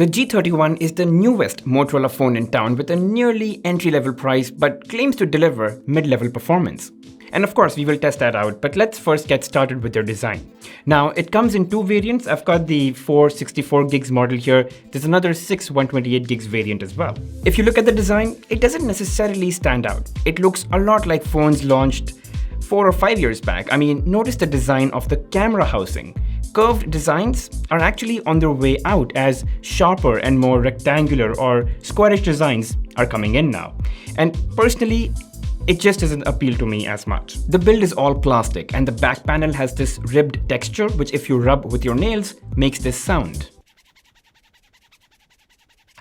The G31 is the newest Motorola phone in town with a nearly entry-level price but claims to deliver mid-level performance. And of course, we will test that out, but let's first get started with their design. Now, it comes in two variants. I've got the 464 gigs model here. There's another 128 gigs variant as well. If you look at the design, it doesn't necessarily stand out. It looks a lot like phones launched 4 or 5 years back. I mean, notice the design of the camera housing. Curved designs are actually on their way out as sharper and more rectangular or squarish designs are coming in now. And personally, it just doesn't appeal to me as much. The build is all plastic and the back panel has this ribbed texture which if you rub with your nails makes this sound.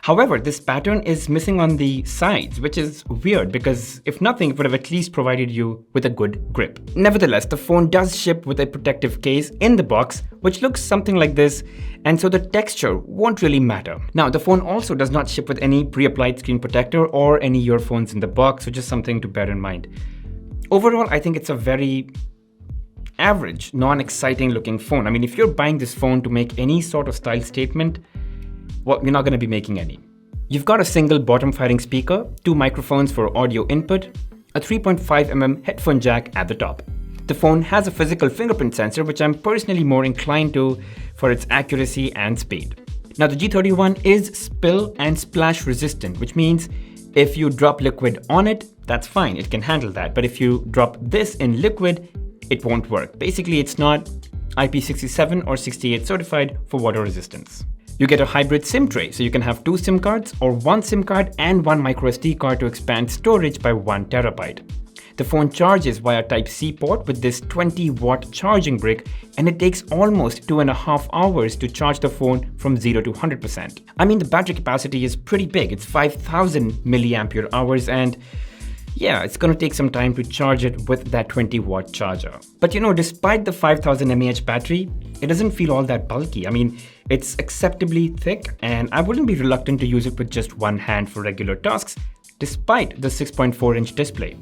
However, this pattern is missing on the sides, which is weird because if nothing, it would have at least provided you with a good grip. Nevertheless, the phone does ship with a protective case in the box, which looks something like this, and so the texture won't really matter. Now, the phone also does not ship with any pre-applied screen protector or any earphones in the box, so just something to bear in mind. Overall, I think it's a very average, non-exciting looking phone. I mean, if you're buying this phone to make any sort of style statement, well, you're not going to be making any. You've got a single bottom-firing speaker, 2 microphones for audio input, a 3.5mm headphone jack at the top. The phone has a physical fingerprint sensor, which I'm personally more inclined to for its accuracy and speed. Now, the G31 is spill and splash resistant, which means if you drop liquid on it, that's fine, it can handle that. But if you drop this in liquid, it won't work. Basically, it's not IP67 or 68 certified for water resistance. You get a hybrid SIM tray, so you can have 2 SIM cards or 1 SIM card and 1 microSD card to expand storage by 1 terabyte. The phone charges via Type-C port with this 20-watt charging brick, and it takes almost 2.5 hours to charge the phone from 0 to 100%. I mean, the battery capacity is pretty big. It's 5,000 milliampere hours, and yeah, it's gonna take some time to charge it with that 20-watt charger. But you know, despite the 5000 mAh battery, it doesn't feel all that bulky. I mean, it's acceptably thick, and I wouldn't be reluctant to use it with just one hand for regular tasks, despite the 6.4-inch display.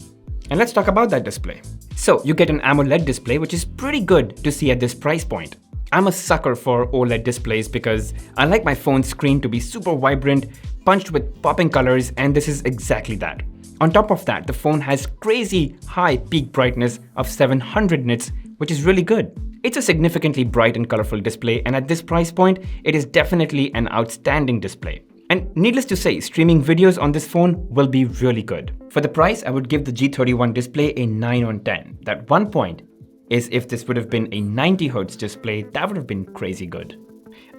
And let's talk about that display. So, you get an AMOLED display, which is pretty good to see at this price point. I'm a sucker for OLED displays because I like my phone's screen to be super vibrant, punched with popping colors, and this is exactly that. On top of that, the phone has crazy high peak brightness of 700 nits, which is really good. It's a significantly bright and colorful display, and at this price point, it is definitely an outstanding display. And needless to say, streaming videos on this phone will be really good. For the price, I would give the G31 display a 9 on 10. That one point is if this would have been a 90Hz display, that would have been crazy good.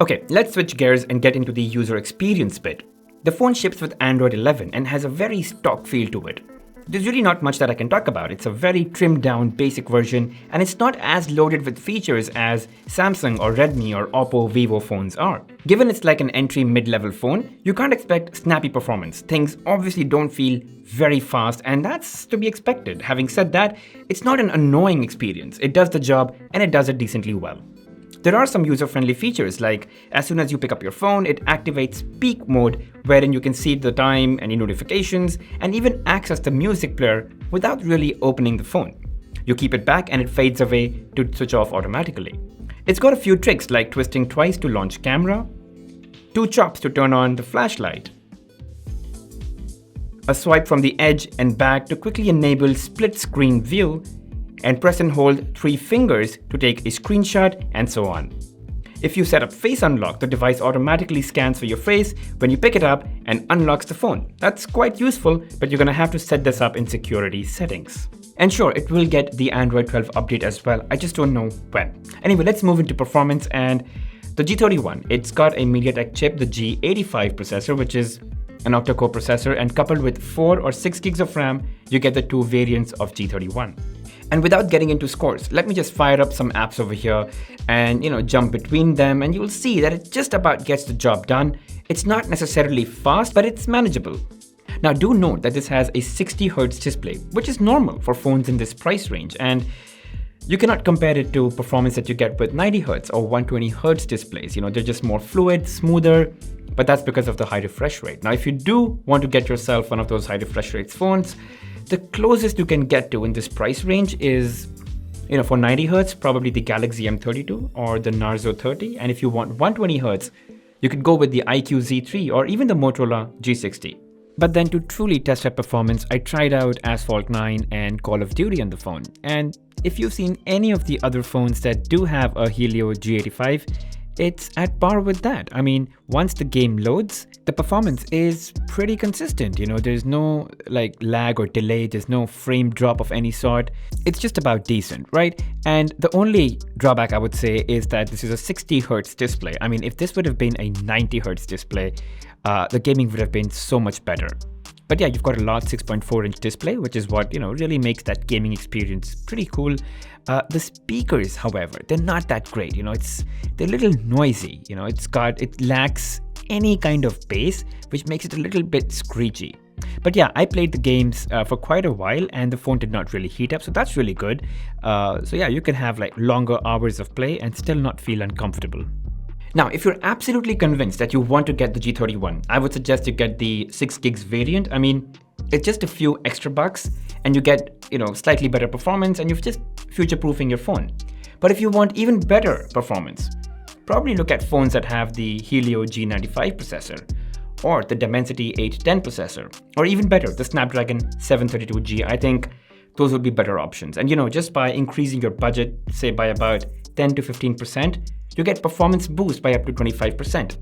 Okay, let's switch gears and get into the user experience bit. The phone ships with Android 11 and has a very stock feel to it. There's really not much that I can talk about. It's a very trimmed down basic version, and it's not as loaded with features as Samsung or Redmi or Oppo, Vivo phones are. Given it's like an entry mid-level phone, you can't expect snappy performance. Things obviously don't feel very fast, and that's to be expected. Having said that, it's not an annoying experience. It does the job, and it does it decently well. There are some user-friendly features like as soon as you pick up your phone, it activates peak mode wherein you can see the time, any notifications, and even access the music player without really opening the phone. You keep it back and it fades away to switch off automatically. It's got a few tricks like twisting twice to launch camera, 2 chops to turn on the flashlight, a swipe from the edge and back to quickly enable split screen view, and press and hold 3 fingers to take a screenshot, and so on. If you set up face unlock, the device automatically scans for your face when you pick it up and unlocks the phone. That's quite useful, but you're gonna have to set this up in security settings. And sure, it will get the Android 12 update as well, I just don't know when. Anyway, let's move into performance, and the G31, it's got a MediaTek chip, the G85 processor, which is an octa-core processor, and coupled with 4 or 6 gigs of RAM, you get the 2 variants of G31. And without getting into scores, let me just fire up some apps over here and jump between them, and you'll see that it just about gets the job done. It's not necessarily fast, but it's manageable. Now do note that this has a 60Hz display, which is normal for phones in this price range, and you cannot compare it to performance that you get with 90Hz or 120Hz displays. They're just more fluid, smoother, but that's because of the high refresh rate. Now if you do want to get yourself one of those high refresh rate phones, the closest you can get to in this price range is, for 90Hz, probably the Galaxy M32 or the Narzo 30. And if you want 120Hz, You could go with the iQOO Z3 or even the Motorola G60. But then to truly test out performance, I tried out Asphalt 9 and Call of Duty on the phone. And if you've seen any of the other phones that do have a Helio G85, it's at par with that. I mean, once the game loads, the performance is pretty consistent. You know, there's no like lag or delay, there's no frame drop of any sort. It's just about decent, right? And the only drawback I would say is that this is a 60 Hz display. I mean, if this would have been a 90 Hz display, the gaming would have been so much better. But yeah, you've got a large 6.4-inch display, which is what, really makes that gaming experience pretty cool. The speakers, however, they're not that great. They're a little noisy. It lacks any kind of bass, which makes it a little bit screechy. But yeah, I played the games for quite a while and the phone did not really heat up, so that's really good. So yeah, you can have like longer hours of play and still not feel uncomfortable. Now, if you're absolutely convinced that you want to get the G31, I would suggest you get the 6 gigs variant. I mean, it's just a few extra bucks and you get, slightly better performance and you're just future-proofing your phone. But if you want even better performance, probably look at phones that have the Helio G95 processor or the Dimensity 810 processor, or even better, the Snapdragon 732G. I think those would be better options. And just by increasing your budget, say by about 10 to 15%, you get performance boost by up to 25%,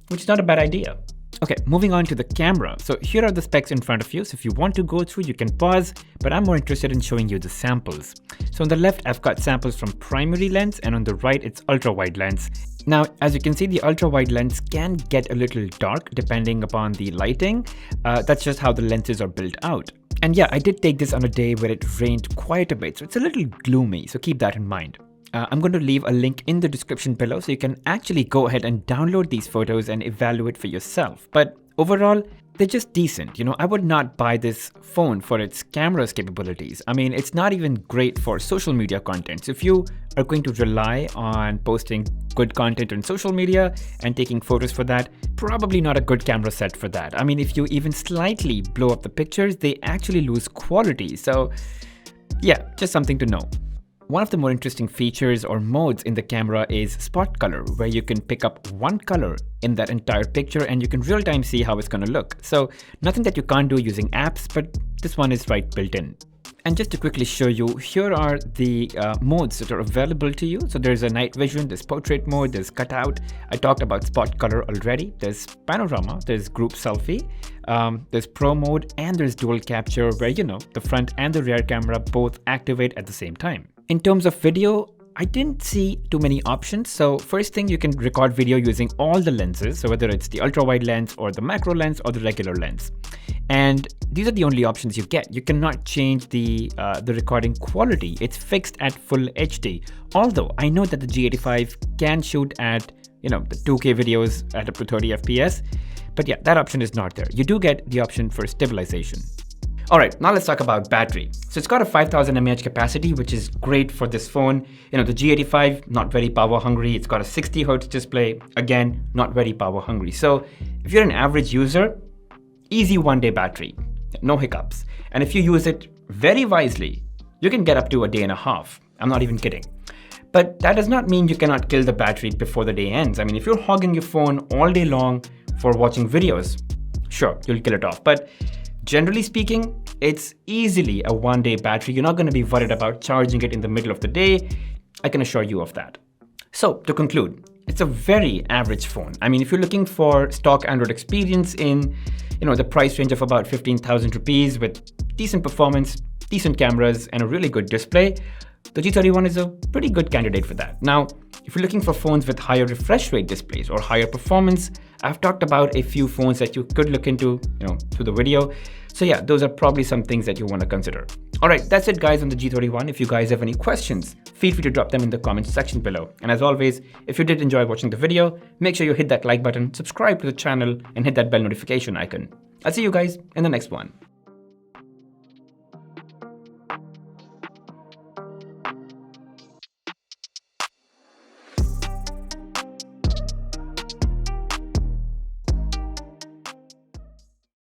which is not a bad idea. Okay, moving on to the camera. So here are the specs in front of you. So if you want to go through, you can pause, but I'm more interested in showing you the samples. So on the left, I've got samples from primary lens, and on the right, it's ultra-wide lens. Now, as you can see, the ultra-wide lens can get a little dark depending upon the lighting. That's just how the lenses are built out. And yeah, I did take this on a day where it rained quite a bit, so it's a little gloomy, so keep that in mind. I'm going to leave a link in the description below so you can actually go ahead and download these photos and evaluate for yourself. But overall, they're just decent. I would not buy this phone for its camera's capabilities. I mean, it's not even great for social media content. So if you are going to rely on posting good content on social media and taking photos for that, probably not a good camera set for that. I mean, if you even slightly blow up the pictures, they actually lose quality. So yeah, just something to know. One of the more interesting features or modes in the camera is spot color, where you can pick up one color in that entire picture and you can real-time see how it's going to look. So nothing that you can't do using apps, but this one is right built in. And just to quickly show you, here are the modes that are available to you. So there's a night vision, there's portrait mode, there's cutout. I talked about spot color already. There's panorama, there's group selfie, there's pro mode, and there's dual capture where, the front and the rear camera both activate at the same time. In terms of video, I didn't see too many options. So first thing, you can record video using all the lenses. So whether it's the ultra wide lens or the macro lens or the regular lens. And these are the only options you get. You cannot change the recording quality. It's fixed at full HD. Although I know that the G85 can shoot at, the 2K videos at up to 30 FPS. But yeah, that option is not there. You do get the option for stabilization. Alright, now let's talk about battery. So it's got a 5000 mAh capacity, which is great for this phone. The G85, not very power hungry. It's got a 60 Hz display, again, not very power hungry. So if you're an average user, easy one-day battery, no hiccups. And if you use it very wisely, you can get up to a day and a half. I'm not even kidding. But that does not mean you cannot kill the battery before the day ends. I mean, if you're hogging your phone all day long for watching videos, sure, you'll kill it off. But generally speaking, it's easily a one-day battery. You're not going to be worried about charging it in the middle of the day. I can assure you of that. So to conclude, it's a very average phone. I mean, if you're looking for stock Android experience in, the price range of about 15,000 rupees with decent performance, decent cameras, and a really good display, the G31 is a pretty good candidate for that. Now, if you're looking for phones with higher refresh rate displays or higher performance, I've talked about a few phones that you could look into, through the video. So yeah, those are probably some things that you want to consider. All right, that's it guys on the G31. If you guys have any questions, feel free to drop them in the comments section below. And as always, if you did enjoy watching the video, make sure you hit that like button, subscribe to the channel, and hit that bell notification icon. I'll see you guys in the next one.